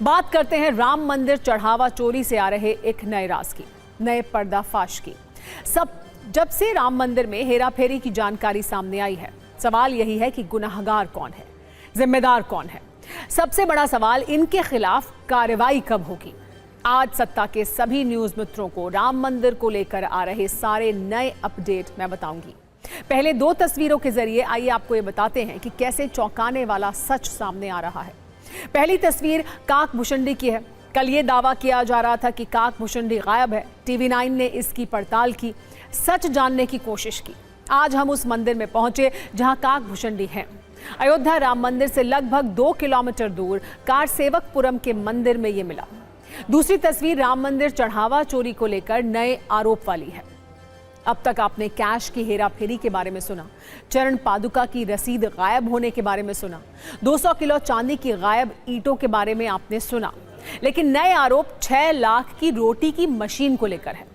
बात करते हैं राम मंदिर चढ़ावा चोरी से आ रहे एक नए राज की, नए पर्दाफाश की। जब से राम मंदिर में हेराफेरी की जानकारी सामने आई है, सवाल यही है कि गुनाहगार कौन है, जिम्मेदार कौन है। सबसे बड़ा सवाल, इनके खिलाफ कार्रवाई कब होगी। आज सत्ता के सभी न्यूज मित्रों को राम मंदिर को लेकर आ रहे सारे नए अपडेट मैं बताऊंगी। पहले दो तस्वीरों के जरिए आइए आपको ये बताते हैं कि कैसे चौंकाने वाला सच सामने आ रहा है। पहली तस्वीर काकभूषुंडी की है। कल ये दावा किया जा रहा था कि काकभूषुंडी गायब है। TV9 ने इसकी पड़ताल की, सच जानने की कोशिश की। आज हम उस मंदिर में पहुंचे जहां काकभूषुंडी हैं। अयोध्या राम मंदिर से लगभग 2 किलोमीटर दूर कारसेवकपुरम के मंदिर में ये मिला। दूसरी तस्वीर राम मंदिर चढ़ावा चोरी को लेकर नए आरोप वाली है। अब तक आपने कैश की हेराफेरी के बारे में सुना, चरण पादुका की रसीद गायब होने के बारे में सुना, 200 किलो चांदी की गायब ईंटों के बारे में आपने सुना, लेकिन नए आरोप 6 लाख की रोटी की मशीन को लेकर है।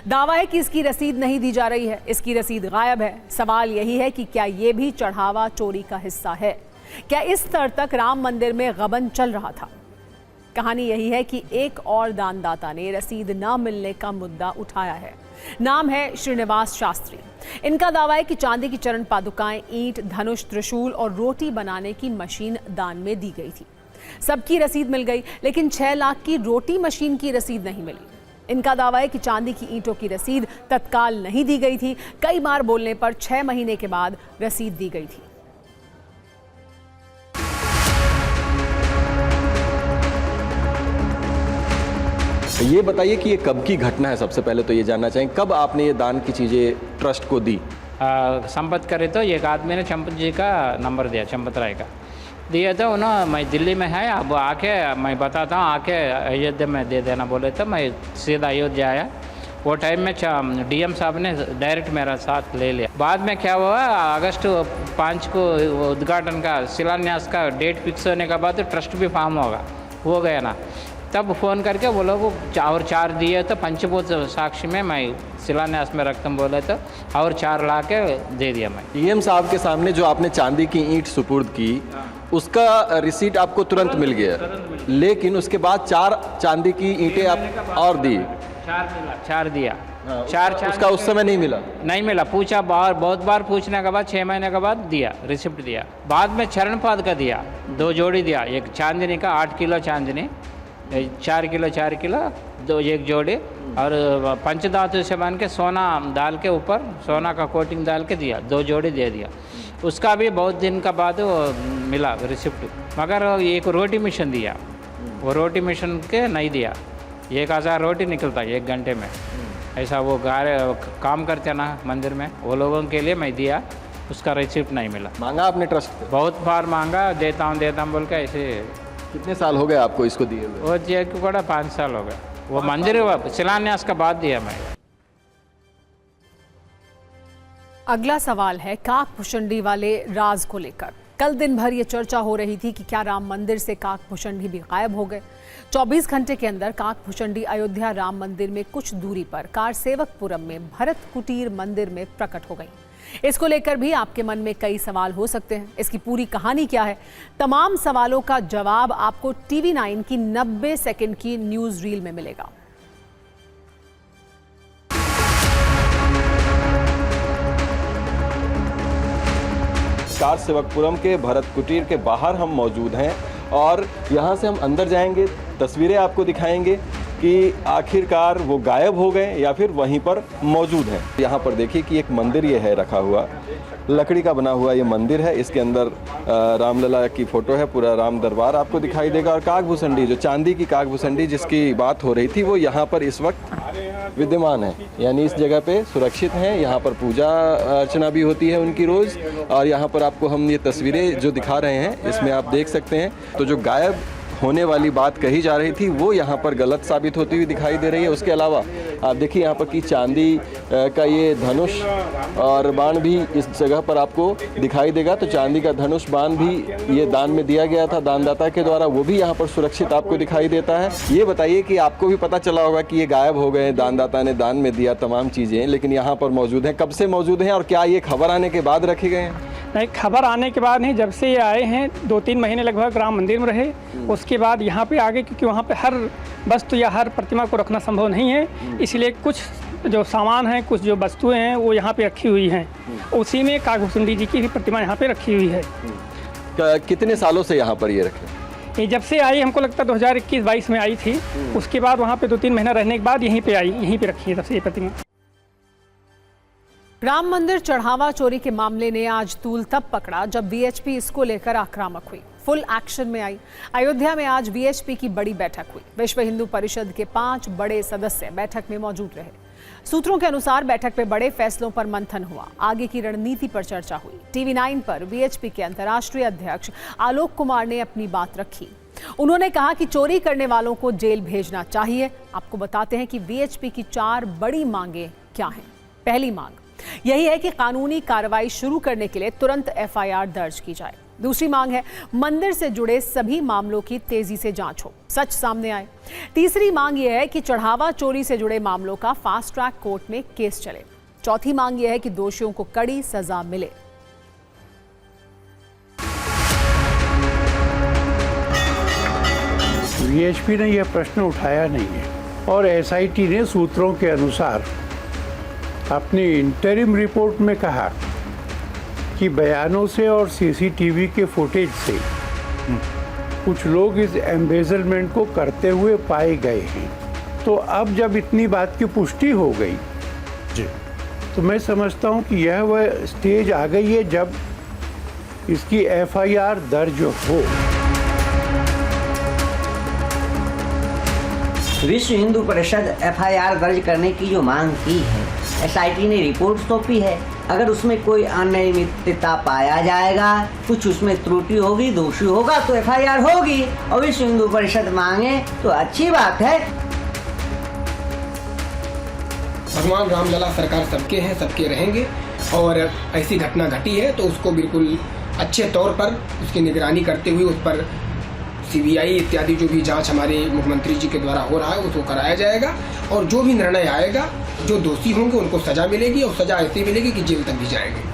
दावा है कि इसकी रसीद नहीं दी जा रही है, इसकी रसीद गायब है। सवाल यही है कि क्या यह भी चढ़ावा चोरी का हिस्सा है? क्या इस स्तर तक राम मंदिर में गबन चल रहा था? कहानी यही है कि एक और दानदाता ने रसीद न मिलने का मुद्दा उठाया है। नाम है श्रीनिवास शास्त्री। इनका दावा है कि चांदी की चरण पादुकाएं, ईंट, धनुष, त्रिशूल और रोटी बनाने की मशीन दान में दी गई थी। सबकी रसीद मिल गई, लेकिन 6 लाख की रोटी मशीन की रसीद नहीं मिली। इनका दावा है कि चांदी की ईंटों की रसीद तत्काल नहीं दी गई थी। कई बार बोलने पर 6 महीने के बाद रसीद दी गई थी। ये बताइए कि ये कब की घटना है? सबसे पहले तो ये जानना चाहेंगे, कब आपने ये दान की चीज़ें ट्रस्ट को दी? संपत करे तो एक आदमी ने चंपत जी का नंबर दिया, चंपत राय का दिया था। उन्होंने मैं दिल्ली में है, अब आके मैं बताता हूँ, आके अयोध्या में दे देना बोले तो मैं सीधा अयोध्या आया। वो टाइम में DM साहब ने डायरेक्ट मेरा साथ ले लिया। बाद में क्या हुआ, अगस्त 5 को उद्घाटन का शिलान्यास का डेट फिक्स होने के बाद ट्रस्ट भी फॉर्म हो गया ना, तब फ़ोन करके वो लोग और 4 दिए तो पंचभूत साक्षी में मैं शिलान्यास में रकम बोले तो और 4 ला के दे दिया मैं। DM साहब के सामने जो आपने चांदी की ईंट सुपुर्द की, उसका रिसीट आपको तुरंत मिल गया, लेकिन उसके बाद 4 चांदी की ईंटें आप और दी। 4 दिया, 4 उसका उस समय नहीं मिला। पूछा बहुत बार पूछने के बाद 6 महीने के बाद दिया, रिसिप्ट दिया। बाद में चरण पाद का दिया, 2 जोड़ी दिया, एक चांदनी का 8 किलो चांदनी, 4 किलो 2 एक जोड़ी, और पंचधातु से बन के सोना डाल के ऊपर सोना का कोटिंग डाल के दिया, 2 जोड़ी दे दिया। उसका भी बहुत दिन का बाद वो मिला रिसिप्ट। मगर एक रोटी मिशन दिया, वो रोटी मिशन के नहीं दिया। 1000 रोटी निकलता है 1 घंटे में, ऐसा वो काम करते ना मंदिर में, वो लोगों के लिए मैं दिया, उसका रिसिप्ट नहीं मिला। मांगा आपने ट्रस्ट पे? बहुत बार मांगा, देता हूँ बोल के। ऐसे कितने साल हो गए आपको इसको दिए हुए? वो जेल को 5 साल हो गए। वो मंदिर शिलान्यास का बाद दिया मैं। अगला सवाल है काकभूषुंडी वाले राज को लेकर। कल दिन भर ये चर्चा हो रही थी कि क्या राम मंदिर से काकभूषुंडी भी गायब हो गए। 24 घंटे के अंदर काकभूषुंडी अयोध्या राम मंदिर में कुछ दूरी पर कारसेवकपुरम में भरत कुटीर मंदिर में प्रकट हो गई। इसको लेकर भी आपके मन में कई सवाल हो सकते हैं। इसकी पूरी कहानी क्या है? तमाम सवालों का जवाब आपको TV9 की 90 सेकंड की न्यूज रील में मिलेगा। कारसेवकपुरम के भरत कुटीर के बाहर हम मौजूद हैं और यहाँ से हम अंदर जाएंगे, तस्वीरें आपको दिखाएंगे कि आखिरकार वो गायब हो गए या फिर वहीं पर मौजूद हैं। यहाँ पर देखिए कि एक मंदिर ये है रखा हुआ, लकड़ी का बना हुआ ये मंदिर है। इसके अंदर रामलला की फ़ोटो है, पूरा राम दरबार आपको दिखाई देगा। और काकभूषुंडी, जो चांदी की काकभूषुंडी जिसकी बात हो रही थी, वो यहाँ पर इस वक्त विद्यमान है, यानी इस जगह पे सुरक्षित हैं। यहाँ पर पूजा अर्चना भी होती है उनकी रोज़। और यहाँ पर आपको हम ये तस्वीरें जो दिखा रहे हैं, इसमें आप देख सकते हैं। तो जो गायब होने वाली बात कही जा रही थी, वो यहाँ पर गलत साबित होती हुई दिखाई दे रही है। उसके अलावा आप देखिए यहाँ पर कि चांदी का ये धनुष और बाण भी इस जगह पर आपको दिखाई देगा। तो चांदी का धनुष बाण भी ये दान में दिया गया था दानदाता के द्वारा, वो भी यहाँ पर सुरक्षित आपको दिखाई देता है। ये बताइए कि आपको भी पता चला होगा कि ये गायब हो गए, दानदाता ने दान में दिया तमाम चीज़ें, लेकिन यहाँ पर मौजूद हैं। कब से मौजूद हैं और क्या ये खबर आने के बाद रखे गए हैं? नहीं, खबर आने के बाद नहीं, जब से ये आए हैं 2-3 महीने लगभग राम मंदिर में रहे, उसके बाद यहाँ पे आ गए, क्योंकि वहाँ पे हर वस्तु या हर प्रतिमा को रखना संभव नहीं है, इसलिए कुछ जो सामान हैं, कुछ जो वस्तुएं हैं वो यहाँ पे रखी हुई हैं। उसी में कागभूषुंडी जी की भी प्रतिमा यहाँ पे रखी हुई है। कितने सालों से यहाँ पर ये रखे? ये जब से आई, हमको लगता है 2021-22 में आई थी, उसके बाद वहाँ पे 2-3 महीना रहने के बाद यहीं पे आई, यहीं पे रखी है तब से ये प्रतिमा। राम मंदिर चढ़ावा चोरी के मामले ने आज तूल तब पकड़ा जब वीएचपी इसको लेकर आक्रामक हुई, फुल एक्शन में आई। अयोध्या में आज वीएचपी की बड़ी बैठक हुई। विश्व हिंदू परिषद के 5 बड़े सदस्य बैठक में मौजूद रहे। सूत्रों के अनुसार बैठक में बड़े फैसलों पर मंथन हुआ, आगे की रणनीति पर चर्चा हुई। टीवी 9 पर वीएचपी के अंतर्राष्ट्रीय अध्यक्ष आलोक कुमार ने अपनी बात रखी। उन्होंने कहा कि चोरी करने वालों को जेल भेजना चाहिए। आपको बताते हैं कि वीएचपी की 4 बड़ी मांगे क्या हैं। पहली मांग यही है कि कानूनी कार्रवाई शुरू करने के लिए तुरंत एफआईआर दर्ज की जाए। दूसरी मांग है मंदिर से जुड़े सभी मामलों की तेजी से जांच हो, सच सामने आए। तीसरी मांग यह है कि चढ़ावा चोरी से जुड़े मामलों का फास्ट ट्रैक कोर्ट में केस चले। चौथी मांग यह है कि दोषियों को कड़ी सजा मिले। वीएचपी ने यह प्रश्न उठाया नहीं है और एसआईटी ने सूत्रों के अनुसार अपनी इंटरिम रिपोर्ट में कहा कि बयानों से और सीसीटीवी के फुटेज से कुछ लोग इस एम्बेजलमेंट को करते हुए पाए गए हैं। तो अब जब इतनी बात की पुष्टि हो गई जी, तो मैं समझता हूं कि यह वह स्टेज आ गई है जब इसकी एफआईआर दर्ज हो। विश्व हिंदू परिषद एफआईआर दर्ज करने की जो मांग की है, एसआईटी ने रिपोर्ट सौंपी है। अगर उसमें कोई अनियमितता पाया जाएगा, कुछ उसमें त्रुटि होगी, दोषी होगा तो एफआईआर होगी। और विश्व हिंदू परिषद मांगे तो अच्छी बात है। भगवान रामलला सरकार सबके हैं, सबके रहेंगे, और ऐसी घटना घटी है तो उसको बिल्कुल अच्छे तौर पर उसकी निगरानी करते हुए उस पर सीबीआई इत्यादि जो भी जांच हमारे मुख्यमंत्री जी के द्वारा हो रहा है उसको कराया जाएगा, और जो भी निर्णय आएगा, जो दोषी होंगे उनको सजा मिलेगी, और सजा ऐसी मिलेगी कि जेल तक भी जाएंगे।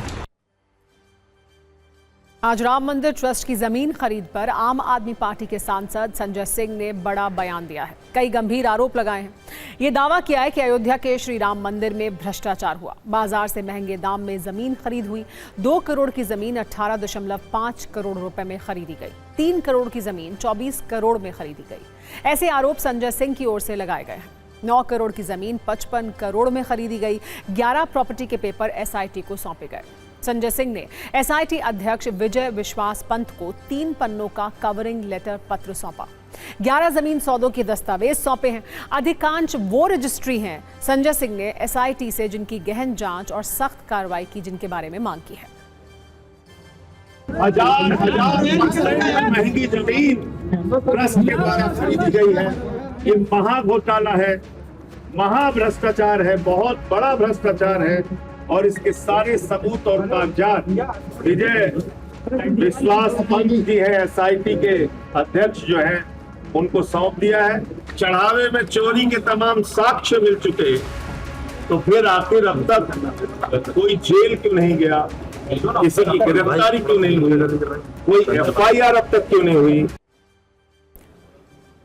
आज राम मंदिर ट्रस्ट की जमीन खरीद पर आम आदमी पार्टी के सांसद संजय सिंह ने बड़ा बयान दिया है। कई गंभीर आरोप लगाए हैं। ये दावा किया है कि अयोध्या के श्री राम मंदिर में भ्रष्टाचार हुआ, बाजार से महंगे दाम में जमीन खरीद हुई। 2 करोड़ की जमीन 18.5 करोड़ रुपए में खरीदी गई। 3 करोड़ की जमीन 24 करोड़ में खरीदी गई। ऐसे आरोप संजय सिंह की ओर से लगाए गए हैं। 9 करोड़ की जमीन 55 करोड़ में खरीदी गई। 11 प्रॉपर्टी के पेपर एसआईटी को सौंपे गए। संजय सिंह ने एसआईटी अध्यक्ष विजय विश्वास पंत को 3 पन्नों का कवरिंग लेटर पत्र सौंपा। 11 जमीन सौदों के दस्तावेज सौंपे हैं। अधिकांश वो रजिस्ट्री हैं संजय सिंह ने एसआईटी से जिनकी गहन जांच और सख्त कार्रवाई की, जिनके बारे में मांग की है। हजार महंगी जमीन ट्रस्ट के द्वारा खरीदी गई है। ये महा घोटाला है, महा भ्रष्टाचार है, बहुत बड़ा भ्रष्टाचार है, और इसके सारे सबूत और कागजात विजय विश्वास पंत जी है, एसआईटी के अध्यक्ष जो हैं, उनको सौंप दिया है। चढ़ावे में चोरी के तमाम साक्ष्य मिल चुके, तो फिर आखिर अब तक कोई जेल क्यों नहीं गया, किसी की गिरफ्तारी क्यों नहीं हुई, कोई एफआईआर अब तक क्यों नहीं हुई?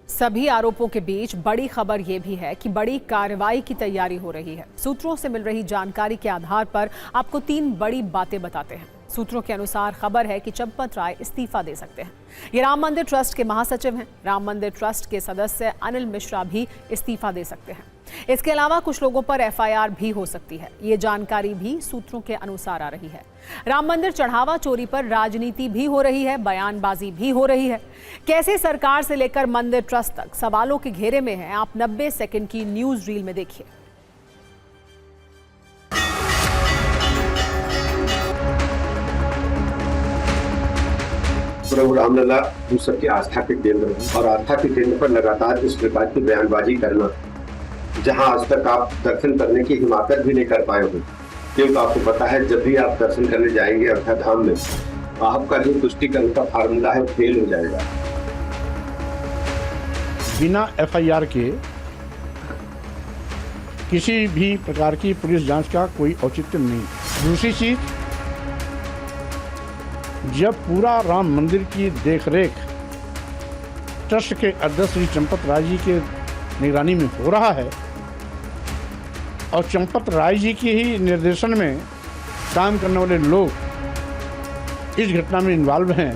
सभी आरोपों के बीच बड़ी खबर यह भी है कि बड़ी कार्रवाई की तैयारी हो रही है। सूत्रों से मिल रही जानकारी के आधार पर आपको 3 बड़ी बातें बताते हैं। सूत्रों के अनुसार खबर है कि चंपत राय इस्तीफा दे सकते हैं। ये राम मंदिर ट्रस्ट के महासचिव हैं। राम मंदिर ट्रस्ट के सदस्य अनिल मिश्रा भी इस्तीफा दे सकते हैं। इसके अलावा कुछ लोगों पर एफआईआर भी हो सकती है। ये जानकारी भी सूत्रों के अनुसार आ रही है। राम मंदिर चढ़ावा चोरी पर राजनीति भी हो रही है, बयानबाजी भी हो रही है। कैसे सरकार से लेकर मंदिर ट्रस्ट तक सवालों के घेरे में है, आप 90 सेकंड की न्यूज रील में देखिए। प्रभु रामलला हम सबकी आस्था के केंद्र हैं, और आस्था के केंद्र पर लगातार इस प्रकार की बयानबाजी करना, जहां आज तक आप दर्शन करने की हिमाकत भी नहीं कर पाए हो, क्योंकि आपको पता है जब भी आप दर्शन करने जाएंगे अयोध्या धाम में, आपका जो तुष्टिकरण का फार्मूला है फेल हो जाएगा। बिना एफआईआर के किसी भी प्रकार की पुलिस जांच का कोई औचित्य नहीं। दूसरी चीज, जब पूरा राम मंदिर की देखरेख ट्रस्ट के अध्यक्ष श्री चंपत राय जी के निगरानी में हो रहा है और चंपत राय जी के ही निर्देशन में काम करने वाले लोग इस घटना में इन्वॉल्व हैं,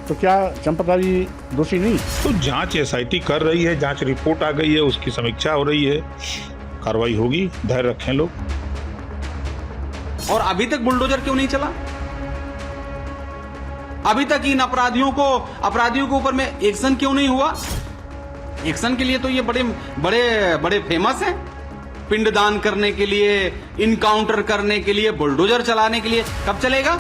तो क्या चंपत राय जी दोषी नहीं? तो जांच एसआईटी कर रही है, जांच रिपोर्ट आ गई है, उसकी समीक्षा हो रही है, कार्रवाई होगी, धैर्य रखें लोग। और अभी तक बुलडोजर क्यों नहीं चला? अभी तक इन अपराधियों के ऊपर में एक्शन क्यों नहीं हुआ? एक्शन के लिए तो ये बड़े बड़े बड़े फेमस हैं, पिंडदान करने के लिए, इनकाउंटर करने के लिए, बुलडोजर चलाने के लिए। कब चलेगा?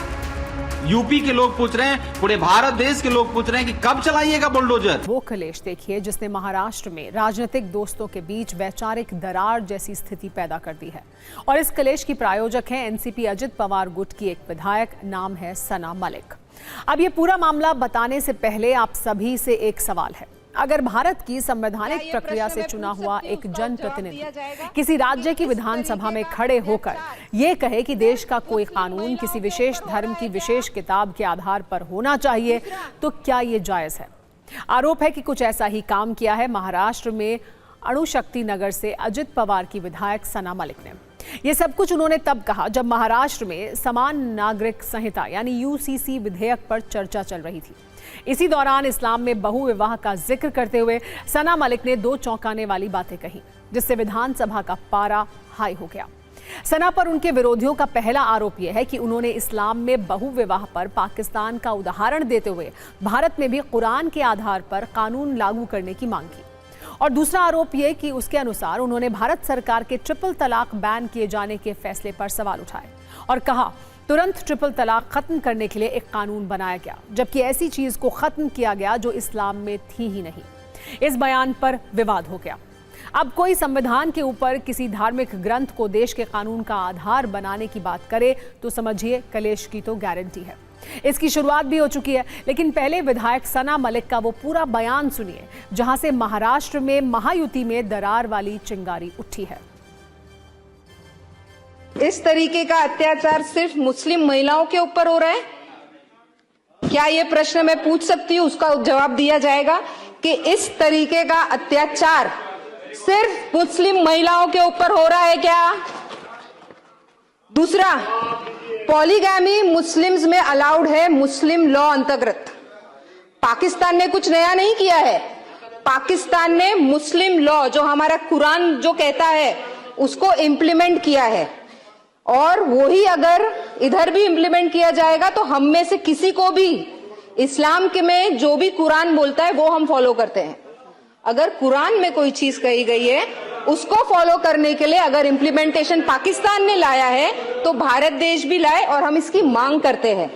यूपी के लोग पूछ रहे हैं, पूरे भारत देश के लोग पूछ रहे हैं कि कब चलाइएगा बुलडोजर। वो कलेश देखिए जिसने महाराष्ट्र में राजनीतिक दोस्तों के बीच वैचारिक दरार जैसी स्थिति पैदा कर दी है। और इस कलेश की प्रायोजक हैं एनसीपी अजित पवार गुट की एक विधायक, नाम है सना मलिक। अब ये पूरा मामला बताने से पहले आप सभी से एक सवाल है। अगर भारत की संवैधानिक प्रक्रिया से चुना हुआ एक जनप्रतिनिधि किसी राज्य की विधानसभा में खड़े होकर ये कहे कि देश का कोई कानून किसी विशेष धर्म की विशेष किताब के आधार पर होना चाहिए, तो क्या ये जायज है? आरोप है कि कुछ ऐसा ही काम किया है महाराष्ट्र में अणुशक्ति नगर से अजित पवार की विधायक सना मलिक ने। ये सब कुछ उन्होंने तब कहा जब महाराष्ट्र में समान नागरिक संहिता यानी यूसीसी विधेयक पर चर्चा चल रही थी। इसी दौरान इस्लाम में बहुविवाह का जिक्र करते हुए सना मलिक ने दो चौंकाने वाली बातें कही, जिससे विधानसभा का पारा हाई हो गया। सना पर उनके विरोधियों का पहला आरोप यह है कि उन्होंने इस्लाम में बहुविवाह पर पाकिस्तान का उदाहरण देते हुए भारत में भी कुरान के आधार पर कानून लागू करने की मांग की। और दूसरा आरोप यह कि उसके अनुसार उन्होंने भारत सरकार के ट्रिपल तलाक बैन किए जाने के फैसले पर सवाल उठाए और कहा तुरंत ट्रिपल तलाक खत्म करने के लिए एक कानून बनाया गया, जबकि ऐसी चीज को खत्म किया गया जो इस्लाम में थी ही नहीं। इस बयान पर विवाद हो गया। अब कोई संविधान के ऊपर किसी धार्मिक ग्रंथ को देश के कानून का आधार बनाने की बात करे तो समझिए कलेश की तो गारंटी है। इसकी शुरुआत भी हो चुकी है, लेकिन पहले विधायक सना मलिक का वो पूरा बयान सुनिए जहां से महाराष्ट्र में महायुति में दरार वाली चिंगारी उठी है। इस तरीके का अत्याचार सिर्फ मुस्लिम महिलाओं के ऊपर हो रहा है? क्या ये प्रश्न मैं पूछ सकती हूँ, उसका जवाब दिया जाएगा कि इस तरीके का अत्याचार सिर्फ मुस्लिम महिलाओं के ऊपर हो रहा है क्या? दूसरा, पॉलीगैमी मुस्लिम्स में अलाउड है मुस्लिम लॉ अंतर्गत। पाकिस्तान ने कुछ नया नहीं किया है। पाकिस्तान ने मुस्लिम लॉ जो हमारा कुरान जो कहता है उसको इम्प्लीमेंट किया है, और वही अगर इधर भी इम्प्लीमेंट किया जाएगा तो हम में से किसी को भी इस्लाम के में जो भी कुरान बोलता है वो हम फॉलो करते हैं। अगर कुरान में कोई चीज कही गई है उसको फॉलो करने के लिए अगर इम्प्लीमेंटेशन पाकिस्तान ने लाया है तो भारत देश भी लाए, और हम इसकी मांग करते हैं।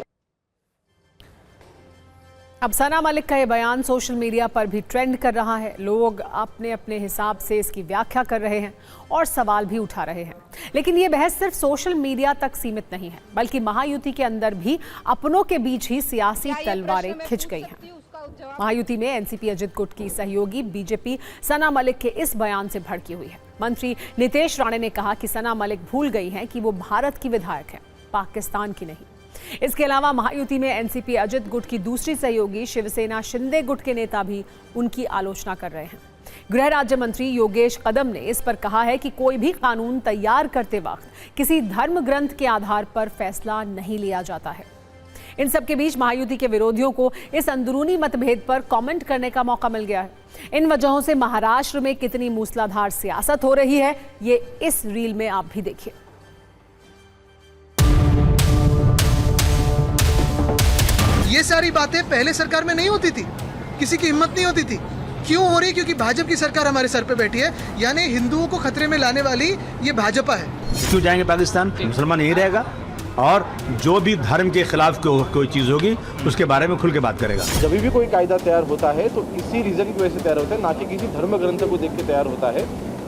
अब सना मलिक का ये बयान सोशल मीडिया पर भी ट्रेंड कर रहा है। लोग अपने अपने हिसाब से इसकी व्याख्या कर रहे हैं और सवाल भी उठा रहे हैं। लेकिन ये बहस सिर्फ सोशल मीडिया तक सीमित नहीं है, बल्कि महायुति के अंदर भी अपनों के बीच ही सियासी तलवारें खिंच गई हैं। महायुति में एनसीपी अजित गुट की सहयोगी बीजेपी सना मलिक के इस बयान से भड़की हुई है। मंत्री नितेश राणे ने कहा कि सना मलिक भूल गई हैं कि वो भारत की विधायक है, पाकिस्तान की नहीं। इसके अलावा महायुति में एनसीपी अजित गुट की दूसरी सहयोगी शिवसेना शिंदे गुट के नेता भी उनकी आलोचना कर रहे हैं। गृह राज्य मंत्री योगेश कदम ने इस पर कहा है कि कोई भी कानून तैयार करते वक्त किसी धर्म ग्रंथ के आधार पर फैसला नहीं लिया जाता है। इन सब के बीच महायुति के विरोधियों को इस अंदरूनी मतभेद पर कमेंट करने का मौका मिल गया है। इन वजहों से महाराष्ट्र में कितनी मूसलाधार सियासत हो रही है ये इस रील में आप भी देखिए। ये सारी बातें पहले सरकार में नहीं होती थी, किसी की हिम्मत नहीं होती थी। क्यों हो रही? क्योंकि भाजपा की सरकार हमारे सर पे बैठी है, यानी हिंदुओं को खतरे में लाने वाली ये भाजपा है। क्यों जाएंगे पाकिस्तान? मुसलमान यही रहेगा और जो भी धर्म के खिलाफ कोई चीज होगी उसके बारे में खुल के बात करेगा। जब भी कोई कायदा तैयार होता है तो इसी रीजन की वजह से तैयार होता है, ना कि किसी धर्म ग्रंथ को देख के तैयार होता है।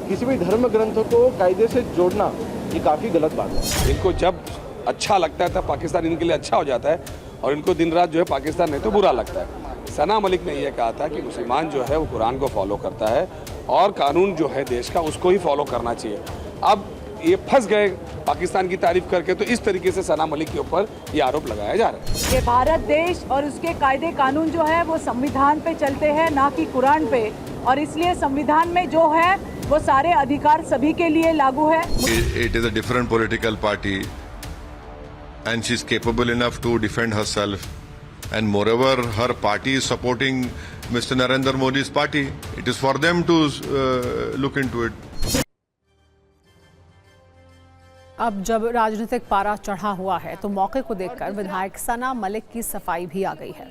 किसी भी धर्म ग्रंथ को कायदे से जोड़ना ये काफी गलत बात है। इनको जब अच्छा लगता है तब पाकिस्तान इनके लिए अच्छा हो जाता है, और इनको दिन रात जो है पाकिस्तान नहीं तो बुरा लगता है। सना मलिक ने यह कहा था कि मुसलमान जो है वो कुरान को फॉलो करता है और कानून जो है देश का उसको ही फॉलो करना चाहिए। अब ये फंस गए पाकिस्तान की तारीफ करके। तो इस तरीके से सना मलिक के ऊपर ये आरोप लगाया जा रहा है। ये भारत देश और उसके कायदे कानून जो है वो संविधान पे चलते हैं, ना कि कुरान पे, और इसलिए संविधान में जो है वो सारे अधिकार सभी के लिए लागू है। It is a different political party and she is capable enough to defend herself, and moreover her party is supporting Mr. Narendra Modi's party. It is for them to look into it. अब जब राजनीतिक पारा चढ़ा हुआ है तो मौके को देखकर विधायक सना मलिक की सफाई भी आ गई है।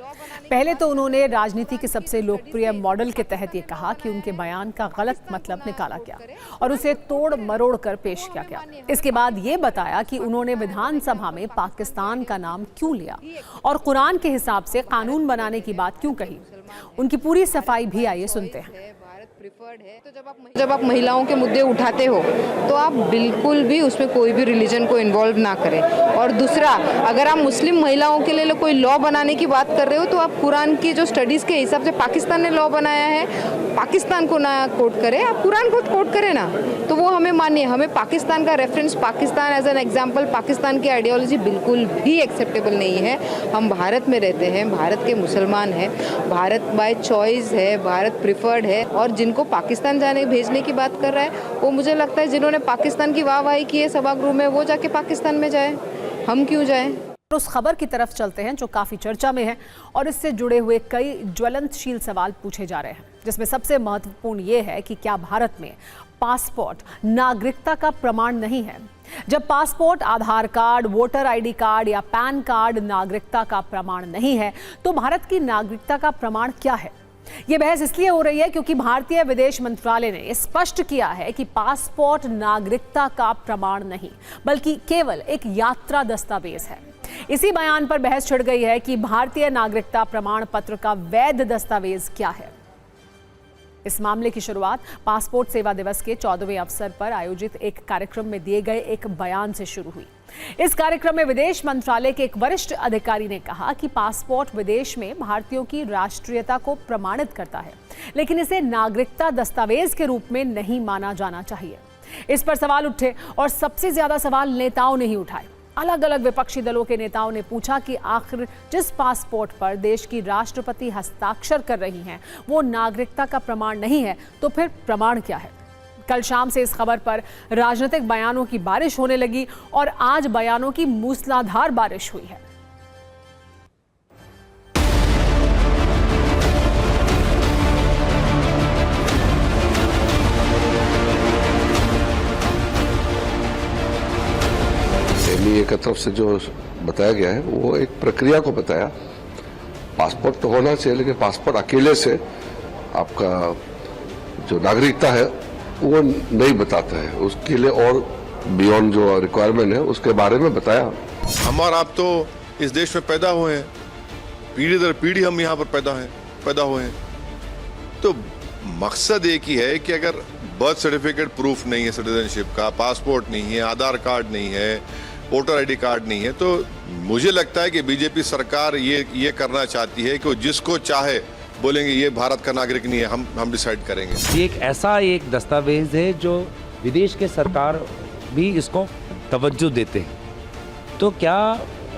पहले तो उन्होंने राजनीति के सबसे लोकप्रिय मॉडल के तहत ये कहा कि उनके बयान का गलत मतलब निकाला गया और उसे तोड़ मरोड़ कर पेश किया गया। इसके बाद ये बताया कि उन्होंने विधानसभा में पाकिस्तान का नाम क्यों लिया और कुरान के हिसाब से कानून बनाने की बात क्यों कही। उनकी पूरी सफाई भी आइए सुनते हैं। तो जब आप महिलाओं के मुद्दे उठाते हो तो आप बिल्कुल भी उसमें कोई भी रिलीजन को इन्वॉल्व ना करें। और दूसरा, अगर आप मुस्लिम महिलाओं के लिए कोई लॉ बनाने की बात कर रहे हो तो आप कुरान की जो स्टडीज़ के हिसाब से पाकिस्तान ने लॉ बनाया है, पाकिस्तान को ना कोट करें, आप कुरान को कोट करें ना, तो वो हमें मानिए। हमें पाकिस्तान का reference, Pakistan as an example, Pakistan की आइडियोलॉजी बिल्कुल भी एक्सेप्टेबल नहीं है। हम भारत में रहते हैं, भारत के मुसलमान हैं, भारत बाय चॉइस है, भारत प्रिफर्ड है। और जिनको पाकिस्तान जाने भेजने की बात कर रहा है वो मुझे लगता है जिन्होंने पाकिस्तान की वाहवाही की है सभागृह में, वो जाके पाकिस्तान में जाए, हम क्यों जाएं। उस खबर की तरफ चलते हैं जो काफी चर्चा में है और इससे जुड़े हुए कई ज्वलंतशील सवाल पूछे जा रहे हैं, जिसमें सबसे महत्वपूर्ण ये है कि क्या भारत में पासपोर्ट नागरिकता का प्रमाण नहीं है। जब पासपोर्ट, आधार कार्ड, वोटर आईडी कार्ड या पैन कार्ड नागरिकता का प्रमाण नहीं है तो भारत की नागरिकता का प्रमाण क्या है। ये बहस इसलिए हो रही है क्योंकि भारतीय विदेश मंत्रालय ने स्पष्ट किया है कि पासपोर्ट नागरिकता का प्रमाण नहीं बल्कि केवल एक यात्रा दस्तावेज है। इसी बयान पर बहस छिड़ गई है कि भारतीय नागरिकता प्रमाण पत्र का वैध दस्तावेज क्या है। इस मामले की शुरुआत पासपोर्ट सेवा दिवस के 14वें अवसर पर आयोजित एक कार्यक्रम में दिए गए एक बयान से शुरू हुई। इस कार्यक्रम में विदेश मंत्रालय के एक वरिष्ठ अधिकारी ने कहा कि पासपोर्ट विदेश में भारतीयों की राष्ट्रीयता को प्रमाणित करता है, लेकिन इसे नागरिकता दस्तावेज के रूप में नहीं माना जाना चाहिए। इस पर सवाल उठे और सबसे ज्यादा सवाल नेताओं ने ही उठाए। अलग अलग विपक्षी दलों के नेताओं ने पूछा कि आखिर जिस पासपोर्ट पर देश की राष्ट्रपति हस्ताक्षर कर रही हैं वो नागरिकता का प्रमाण नहीं है तो फिर प्रमाण क्या है। कल शाम से इस खबर पर राजनीतिक बयानों की बारिश होने लगी और आज बयानों की मूसलाधार बारिश हुई है। एमईए की तरफ से जो बताया गया है वो एक प्रक्रिया को बताया। पासपोर्ट तो होना चाहिए, लेकिन पासपोर्ट अकेले से आपका जो नागरिकता है वो नहीं बताता है। उसके लिए और बियॉन्ड जो रिक्वायरमेंट है उसके बारे में बताया। हम और आप तो इस देश में पैदा हुए हैं, पीढ़ी दर पीढ़ी हम यहाँ पर पैदा हुए हैं। तो मकसद एक ही है कि अगर बर्थ सर्टिफिकेट प्रूफ नहीं है सिटीजनशिप का, पासपोर्ट नहीं है, आधार कार्ड नहीं है, वोटर आईडी कार्ड नहीं है, तो मुझे लगता है कि बीजेपी सरकार ये करना चाहती है कि जिसको चाहे बोलेंगे ये भारत का नागरिक नहीं है, हम डिसाइड करेंगे। ये एक ऐसा एक दस्तावेज है जो विदेश के सरकार भी इसको तवज्जो देते हैं। तो क्या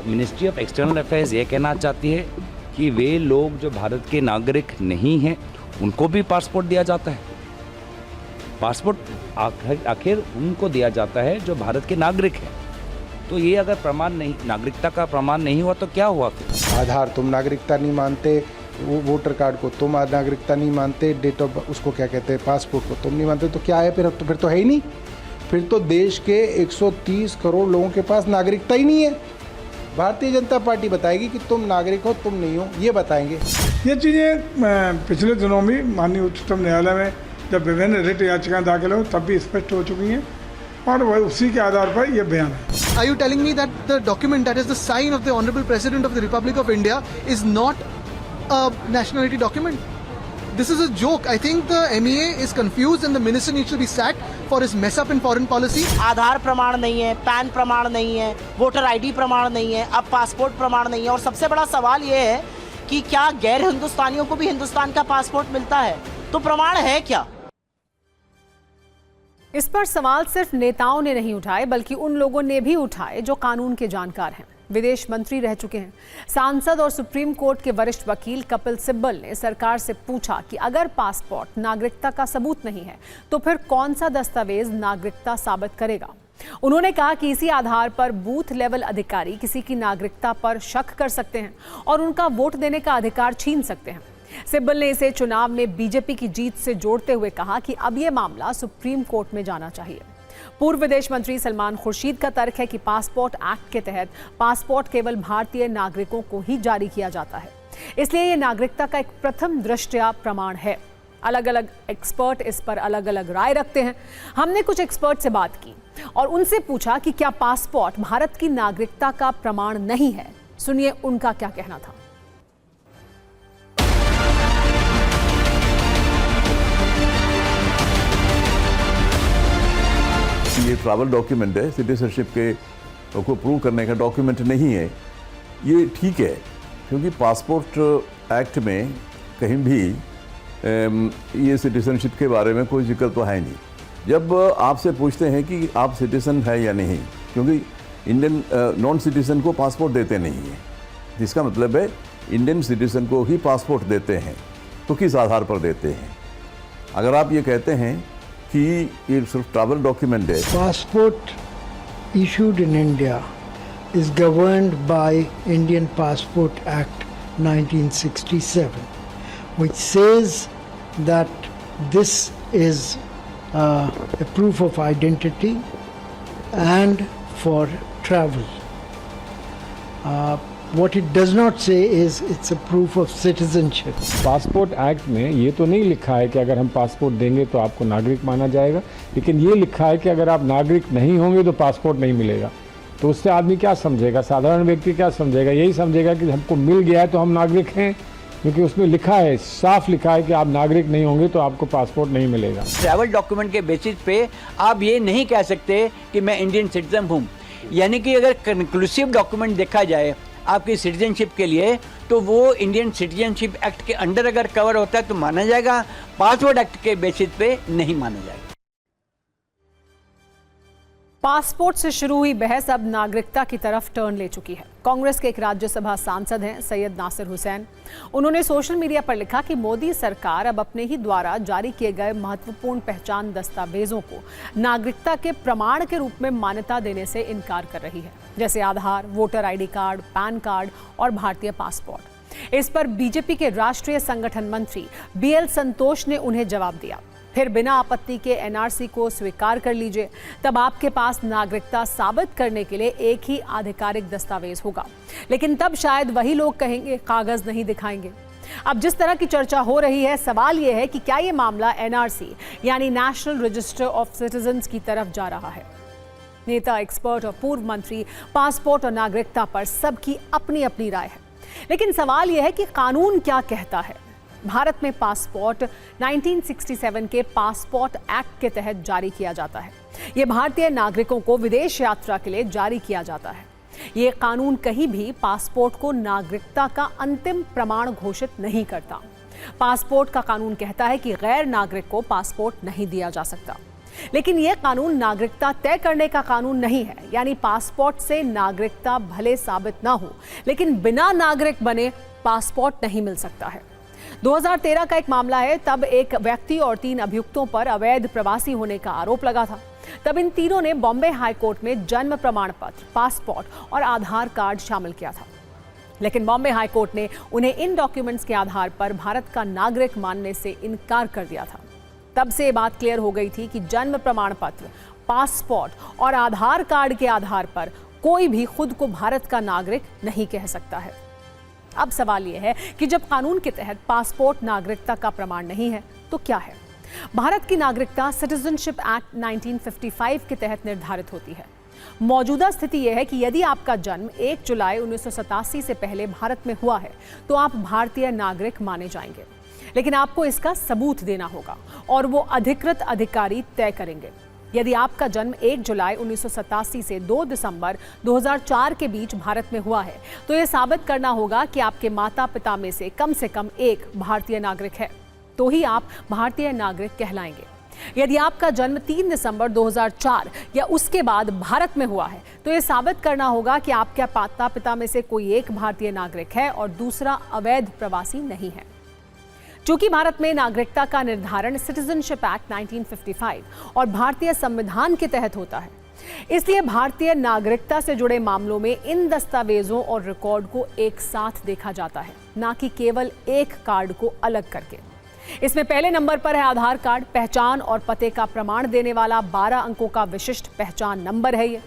मिनिस्ट्री ऑफ एक्सटर्नल अफेयर्स ये कहना चाहती है कि वे लोग जो भारत के नागरिक नहीं हैं उनको भी पासपोर्ट दिया जाता है? पासपोर्ट आखिर उनको दिया जाता है जो भारत के नागरिक हैं। तो ये अगर प्रमाण नहीं, नागरिकता का प्रमाण नहीं हुआ तो क्या हुआ फिर? आधार तुम नागरिकता नहीं मानते, वो वोटर कार्ड को तुम नागरिकता नहीं मानते, डेट ऑफ उसको क्या कहते हैं पासपोर्ट को तुम नहीं मानते, तो क्या है फिर तो है ही नहीं। फिर तो देश के 130 करोड़ लोगों के पास नागरिकता ही नहीं है। भारतीय जनता पार्टी बताएगी कि तुम नागरिक हो तुम नहीं हो, ये बताएंगे। ये चीज़ें पिछले दिनों में माननीय उच्चतम न्यायालय में जब विभिन्न रिट याचिकाएं दाखिल हो तब भी स्पष्ट हो चुकी हैं और वह उसी के आधार पर यह बयान है। Are you telling me that the document that is the sign of the Honorable President of the Republic of India is not a nationality document? This is a joke. I think the MEA is confused and the minister needs to be sacked for his mess up in foreign policy. आधार प्रमाण नहीं है, pan प्रमाण नहीं है, voter ID प्रमाण नहीं है, अब पासपोर्ट प्रमाण नहीं है। और सबसे बड़ा सवाल ये है कि क्या गैर हिंदुस्तानियों को भी हिंदुस्तान का पासपोर्ट मिलता है? तो प्रमाण है क्या? इस पर सवाल सिर्फ नेताओं ने नहीं उठाए बल्कि उन लोगों ने भी उठाए जो कानून के जानकार हैं, विदेश मंत्री रह चुके हैं। सांसद और सुप्रीम कोर्ट के वरिष्ठ वकील कपिल सिब्बल ने सरकार से पूछा कि अगर पासपोर्ट नागरिकता का सबूत नहीं है तो फिर कौन सा दस्तावेज नागरिकता साबित करेगा। उन्होंने कहा कि इसी आधार पर बूथ लेवल अधिकारी किसी की नागरिकता पर शक कर सकते हैं और उनका वोट देने का अधिकार छीन सकते हैं। सिब्बल ने इसे चुनाव में बीजेपी की जीत से जोड़ते हुए कहा कि अब यह मामला सुप्रीम कोर्ट में जाना चाहिए। पूर्व विदेश मंत्री सलमान खुर्शीद का तर्क है कि पासपोर्ट एक्ट के तहत पासपोर्ट केवल भारतीय नागरिकों को ही जारी किया जाता है, इसलिए यह नागरिकता का एक प्रथम दृष्टया प्रमाण है। अलग अलग एक्सपर्ट इस पर अलग अलग राय रखते हैं। हमने कुछ एक्सपर्ट से बात की और उनसे पूछा कि क्या पासपोर्ट भारत की नागरिकता का प्रमाण नहीं है। सुनिए उनका क्या कहना था। ये ट्रैवल डॉक्यूमेंट है, सिटीजनशिप के को प्रूव करने का डॉक्यूमेंट नहीं है। ये ठीक है क्योंकि पासपोर्ट एक्ट में कहीं भी ये सिटीजनशिप के बारे में कोई जिक्र तो है नहीं। जब आपसे पूछते हैं कि आप सिटीजन है या नहीं, क्योंकि इंडियन नॉन सिटीजन को पासपोर्ट देते नहीं है, जिसका मतलब है इंडियन सिटीजन को ही पासपोर्ट देते हैं, तो किस आधार पर देते हैं। अगर आप ये कहते हैं कि ये सिर्फ ट्रैवल डॉक्यूमेंट है। Passport issued in India is governed by Indian Passport Act 1967, which says that this is a proof of identity and for travel. What it does not say is it's a proof of citizenship. Passport act में ये तो नहीं लिखा है कि अगर हम passport देंगे तो आपको नागरिक माना जाएगा, लेकिन ये लिखा है कि अगर आप नागरिक नहीं होंगे तो पासपोर्ट नहीं मिलेगा। तो उससे आदमी क्या समझेगा, साधारण व्यक्ति क्या समझेगा? यही समझेगा कि हमको मिल गया है तो हम नागरिक हैं, क्योंकि उसमें लिखा है, साफ लिखा है कि आप नागरिक नहीं होंगे तो आपको पासपोर्ट नहीं मिलेगा। ट्रैवल डॉक्यूमेंट के बेसिस पे आप ये नहीं कह सकते कि मैं इंडियन सिटीजन हूँ। यानी कि अगर कंक्लूसिव डॉक्यूमेंट देखा जाए आपकी सिटीजनशिप के लिए, तो वो इंडियन सिटीजनशिप एक्ट के अंडर अगर कवर होता है तो माना जाएगा, पासपोर्ट एक्ट के बेसिस पे नहीं माना जाएगा। पासपोर्ट से शुरू हुई बहस अब नागरिकता की तरफ टर्न ले चुकी है। कांग्रेस के एक राज्यसभा सांसद हैं सैयद नासिर हुसैन। उन्होंने सोशल मीडिया पर लिखा कि मोदी सरकार अब अपने ही द्वारा जारी किए गए महत्वपूर्ण पहचान दस्तावेजों को नागरिकता के प्रमाण के रूप में मान्यता देने से इनकार कर रही है, जैसे Aadhaar, voter ID card, PAN card और भारतीय पासपोर्ट। इस पर बीजेपी के राष्ट्रीय संगठन मंत्री BL संतोष ने उन्हें जवाब दिया, फिर बिना आपत्ति के एनआरसी को स्वीकार कर लीजिए, तब आपके पास नागरिकता साबित करने के लिए एक ही आधिकारिक दस्तावेज होगा। लेकिन तब शायद वही लोग कहेंगे कागज नहीं दिखाएंगे। अब जिस तरह की चर्चा हो रही है, सवाल यह है कि क्या ये मामला एनआरसी यानी नेशनल रजिस्टर ऑफ सिटीजन्स की तरफ जा रहा है। नेता, एक्सपर्ट और पूर्व मंत्री पासपोर्ट और नागरिकता पर सबकी अपनी अपनी राय है, लेकिन सवाल यह है कि कानून क्या कहता है। भारत में पासपोर्ट 1967 के पासपोर्ट एक्ट के तहत जारी किया जाता है। ये भारतीय नागरिकों को विदेश यात्रा के लिए जारी किया जाता है। ये कानून कहीं भी पासपोर्ट को नागरिकता का अंतिम प्रमाण घोषित नहीं करता। पासपोर्ट का कानून कहता है कि गैर नागरिक को पासपोर्ट नहीं दिया जा सकता, लेकिन यह कानून नागरिकता तय करने का कानून नहीं है। यानी पासपोर्ट से नागरिकता भले साबित ना हो, लेकिन बिना नागरिक बने पासपोर्ट नहीं मिल सकता है। 2013 का एक मामला है, तब एक व्यक्ति और 3 अभियुक्तों पर अवैध प्रवासी होने का आरोप लगा था। तब इन तीनों ने बॉम्बे हाई कोर्ट में जन्म प्रमाण पत्र, पासपोर्ट और आधार कार्ड शामिल किया था, लेकिन बॉम्बे हाई कोर्ट ने उन्हें इन डॉक्यूमेंट्स के आधार पर भारत का नागरिक मानने से इनकार कर दिया था। तब से ये बात क्लियर हो गई थी कि जन्म प्रमाण पत्र, पासपोर्ट और आधार कार्ड के आधार पर कोई भी खुद को भारत का नागरिक नहीं कह सकता है। अब सवाल यह है कि जब कानून के तहत पासपोर्ट नागरिकता का प्रमाण नहीं है तो क्या है? भारत की नागरिकता सिटीजनशिप एक्ट 1955 के तहत निर्धारित होती है। मौजूदा स्थिति यह है कि यदि आपका जन्म 1 जुलाई 1987 से पहले भारत में हुआ है तो आप भारतीय नागरिक माने जाएंगे, लेकिन आपको इसका सबूत देना होगा और वो अधिकृत अधिकारी तय करेंगे। यदि आपका जन्म 1 जुलाई 1987 से 2 दिसंबर 2004 के बीच भारत में हुआ है तो यह साबित करना होगा कि आपके माता पिता में से कम एक भारतीय नागरिक है, तो ही आप भारतीय नागरिक कहलाएंगे। यदि आपका जन्म 3 दिसंबर 2004 या उसके बाद भारत में हुआ है तो यह साबित करना होगा कि आपके माता पिता में से कोई एक भारतीय नागरिक है और दूसरा अवैध प्रवासी नहीं है। चूंकि भारत में नागरिकता का निर्धारण सिटीजनशिप एक्ट 1955 और भारतीय संविधान के तहत होता है, इसलिए भारतीय नागरिकता से जुड़े मामलों में इन दस्तावेजों और रिकॉर्ड को एक साथ देखा जाता है, ना कि केवल एक कार्ड को अलग करके। इसमें पहले नंबर पर है आधार कार्ड, पहचान और पते का प्रमाण देने वाला 12 अंकों का विशिष्ट पहचान नंबर है। ये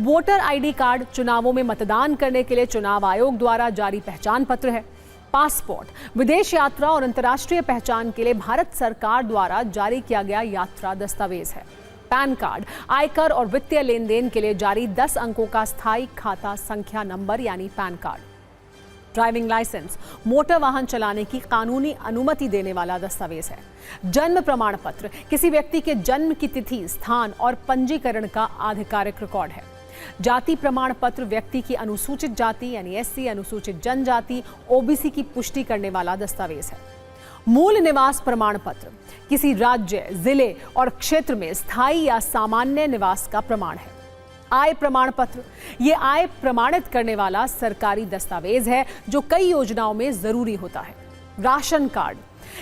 वोटर आईडी कार्ड चुनावों में मतदान करने के लिए चुनाव आयोग द्वारा जारी पहचान पत्र है। पासपोर्ट विदेश यात्रा और अंतर्राष्ट्रीय पहचान के लिए भारत सरकार द्वारा जारी किया गया यात्रा दस्तावेज है। पैन कार्ड आयकर और वित्तीय लेन देन के लिए जारी 10 अंकों का स्थायी खाता संख्या नंबर यानी PAN card. Driving licence motor वाहन चलाने की कानूनी अनुमति देने वाला दस्तावेज है। जन्म प्रमाण पत्र किसी व्यक्ति के जन्म की तिथि, स्थान और पंजीकरण का आधिकारिक रिकॉर्ड है। जाति प्रमाण पत्र व्यक्ति की अनुसूचित जाति यानी एससी, अनुसूचित जनजाति, ओबीसी की पुष्टि करने वाला दस्तावेज है। मूल निवास प्रमाण पत्र किसी राज्य, जिले और क्षेत्र में स्थायी या सामान्य निवास का प्रमाण है। आय प्रमाण पत्र ये आय प्रमाणित करने वाला सरकारी दस्तावेज है जो कई योजनाओं में जरूरी होता है। राशन कार्ड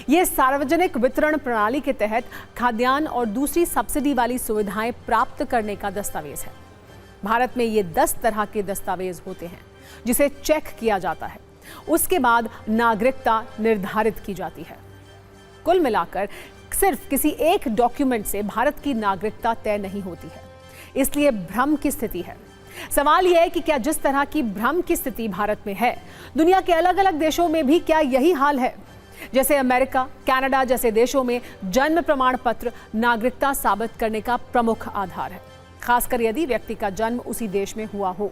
ये सार्वजनिक वितरण प्रणाली के तहत खाद्यान्न और दूसरी सब्सिडी वाली सुविधाएं प्राप्त करने का दस्तावेज है। भारत में ये 10 तरह के दस्तावेज होते हैं जिसे चेक किया जाता है, उसके बाद नागरिकता निर्धारित की जाती है। कुल मिलाकर सिर्फ किसी एक डॉक्यूमेंट से भारत की नागरिकता तय नहीं होती है, इसलिए भ्रम की स्थिति है। सवाल यह है कि क्या जिस तरह की भ्रम की स्थिति भारत में है, दुनिया के अलग अलग देशों में भी क्या यही हाल है? जैसे अमेरिका, कनाडा जैसे देशों में जन्म प्रमाण पत्र नागरिकता साबित करने का प्रमुख आधार है, खासकर यदि व्यक्ति का जन्म उसी देश में हुआ हो।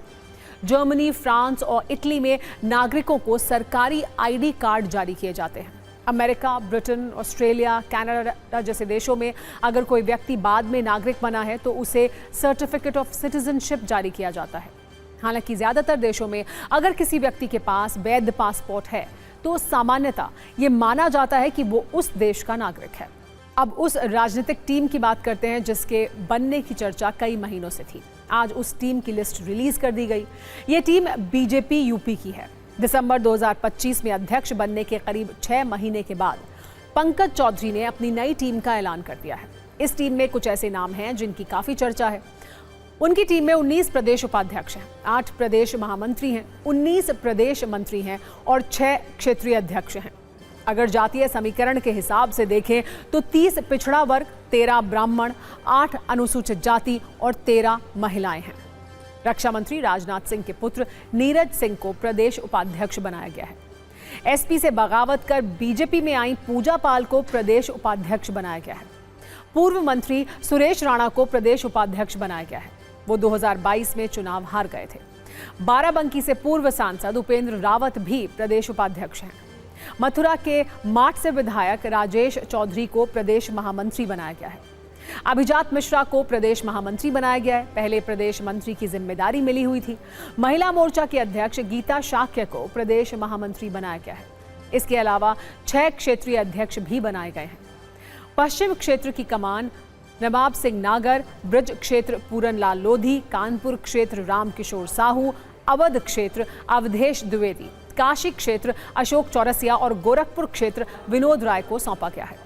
जर्मनी, फ्रांस और इटली में नागरिकों को सरकारी आईडी कार्ड जारी किए जाते हैं। अमेरिका, ब्रिटेन, ऑस्ट्रेलिया, कनाडा जैसे देशों में अगर कोई व्यक्ति बाद में नागरिक बना है तो उसे सर्टिफिकेट ऑफ सिटीजनशिप जारी किया जाता है। हालांकि ज्यादातर देशों में अगर किसी व्यक्ति के पास वैध पासपोर्ट है तो सामान्यतः ये माना जाता है कि वो उस देश का नागरिक है। अब उस राजनीतिक टीम की बात करते हैं जिसके बनने की चर्चा कई महीनों से थी। आज उस टीम की लिस्ट रिलीज कर दी गई। ये टीम बीजेपी यूपी की है। दिसंबर 2025 में अध्यक्ष बनने के करीब 6 महीने के बाद पंकज चौधरी ने अपनी नई टीम का ऐलान कर दिया है। इस टीम में कुछ ऐसे नाम हैं जिनकी काफी चर्चा है। उनकी टीम में 19 प्रदेश उपाध्यक्ष हैं, 8 प्रदेश महामंत्री हैं, 19 प्रदेश मंत्री हैं और 6 क्षेत्रीय अध्यक्ष हैं। अगर जातीय समीकरण के हिसाब से देखें तो 30 पिछड़ा वर्ग, 13 ब्राह्मण, 8 अनुसूचित जाति और 13 महिलाएं हैं। रक्षा मंत्री राजनाथ सिंह के पुत्र नीरज सिंह को प्रदेश उपाध्यक्ष बनाया गया है। एसपी से बगावत कर बीजेपी में आई पूजा पाल को प्रदेश उपाध्यक्ष बनाया गया है। पूर्व मंत्री सुरेश राणा को प्रदेश उपाध्यक्ष बनाया गया है। वो 2022 में चुनाव हार गए थे। बाराबंकी से पूर्व सांसद उपेंद्र रावत भी प्रदेश उपाध्यक्ष हैं। मथुरा के माठ से विधायक राजेश चौधरी को प्रदेश महामंत्री बनाया गया है। अभिजात मिश्रा को प्रदेश महामंत्री बनाया गया है। पहले प्रदेश मंत्री की जिम्मेदारी मिली हुई थी। महिला मोर्चा की अध्यक्ष गीता शाक्य को प्रदेश महामंत्री बनाया गया है। इसके अलावा 6 क्षेत्रीय अध्यक्ष भी बनाए गए हैं। पश्चिम क्षेत्र की कमान नवाब सिंह नागर, ब्रज क्षेत्र पूरन लाल लोधी, कानपुर क्षेत्र रामकिशोर साहू, अवध क्षेत्र अवधेश द्विवेदी, काशी क्षेत्र अशोक चौरसिया और गोरखपुर क्षेत्र विनोद राय को सौंपा गया है।